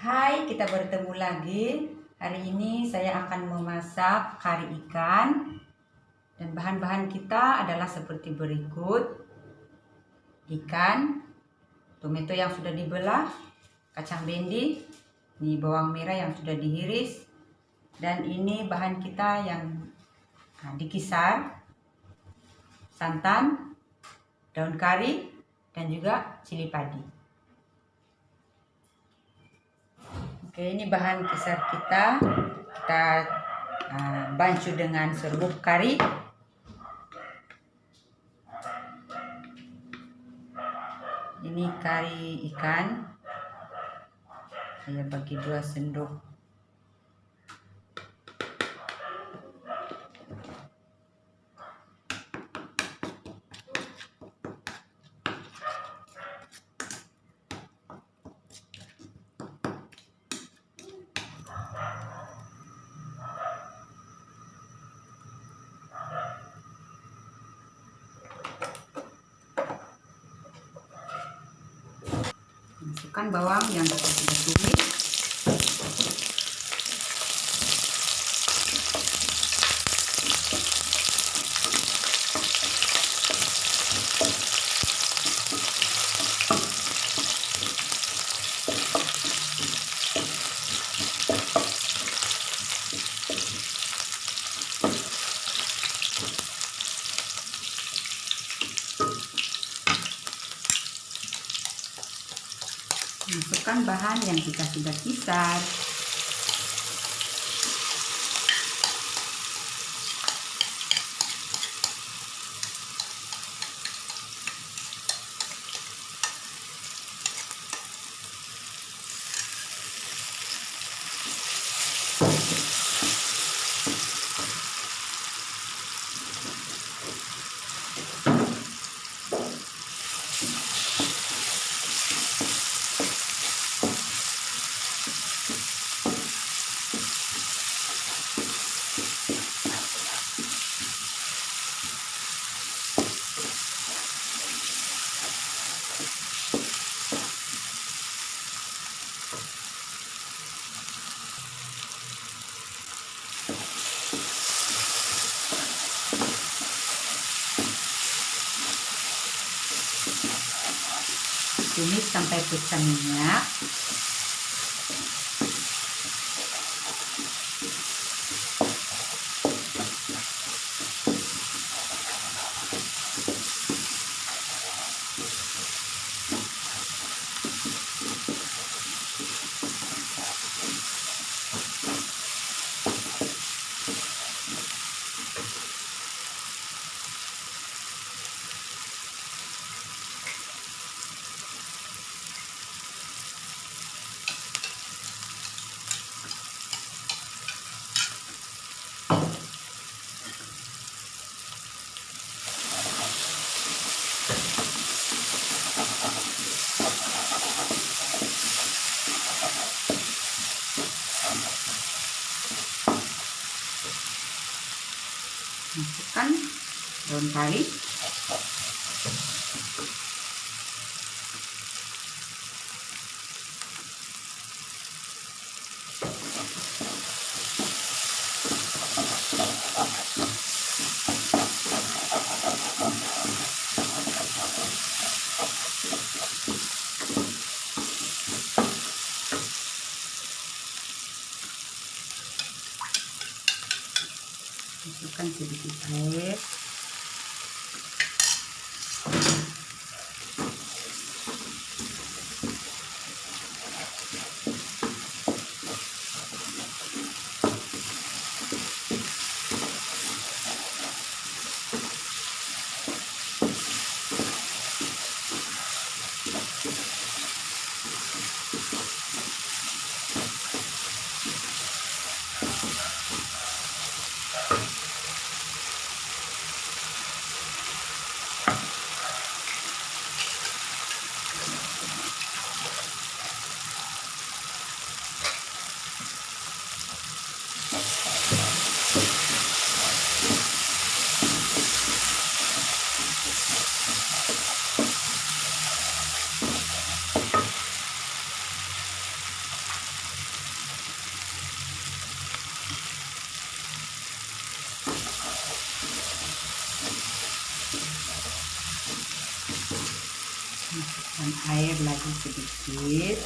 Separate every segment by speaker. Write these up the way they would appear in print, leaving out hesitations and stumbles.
Speaker 1: Hai, kita bertemu lagi. Hari ini saya akan memasak kari ikan. Dan bahan-bahan kita adalah seperti berikut. Ikan, tomato yang sudah dibelah, kacang bendi, ini bawang merah yang sudah diiris. Dan ini bahan kita yang dikisar, santan, daun kari, dan juga cili padi. Oke, ini bahan kisar kita bancu dengan serbuk kari. Ini kari ikan, saya bagi 2 sendok. Masukkan bawang yang kita sudah tumis. Masukkan bahan yang kita sudah kisar. Tumis sampai pecah minyak. Masukkan daun kari. Masukkan sedikit air. Masukkan air lagi sedikit.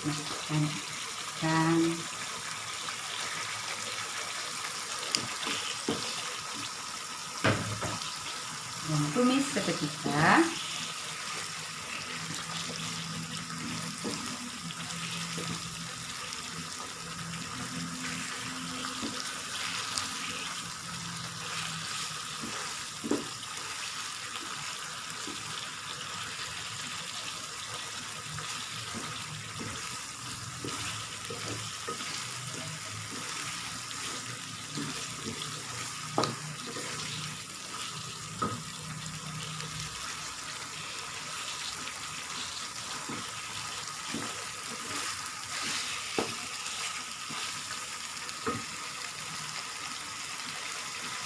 Speaker 1: Masukkan ikan. Dan tumis seketika.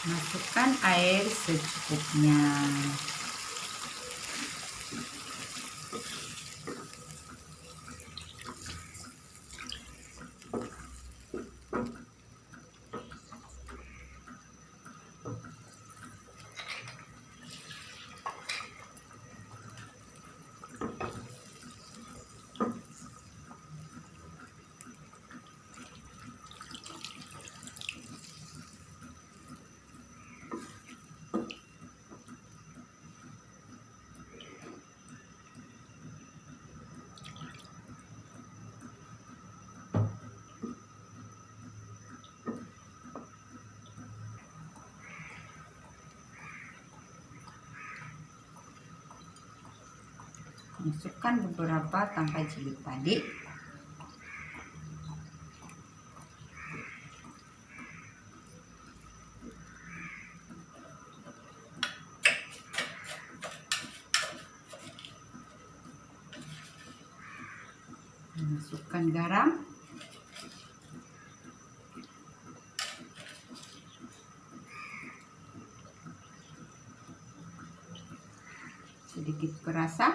Speaker 1: Masukkan air secukupnya. Masukkan beberapa tangkai cilik tadi. Masukkan garam. Sedikit perasa.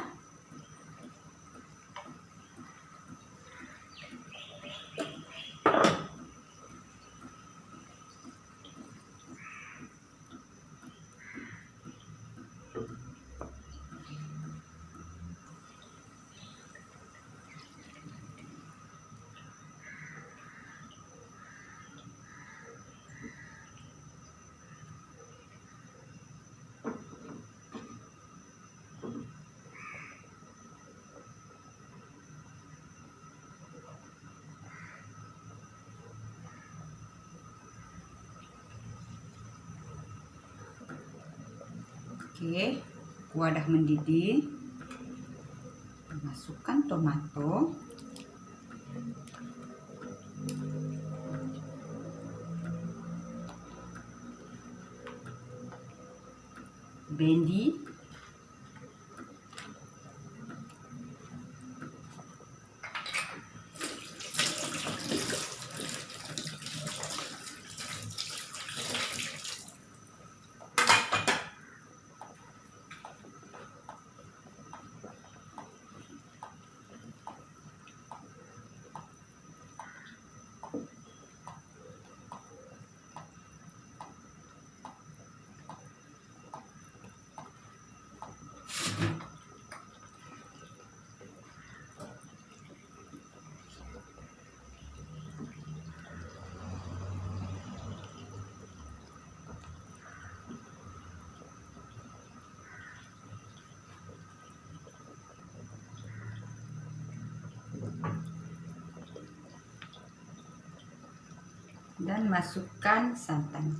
Speaker 1: Oke, wadah mendidih. Masukkan tomato. Bendi. Dan masukkan santan.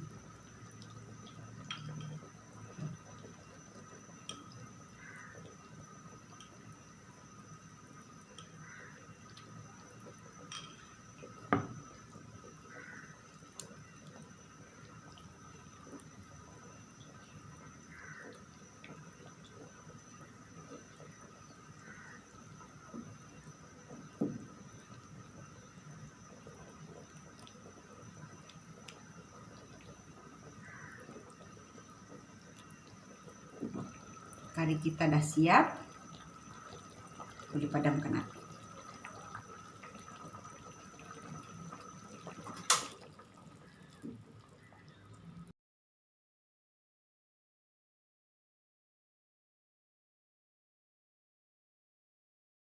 Speaker 1: kari kita dah siap. Boleh padamkan api.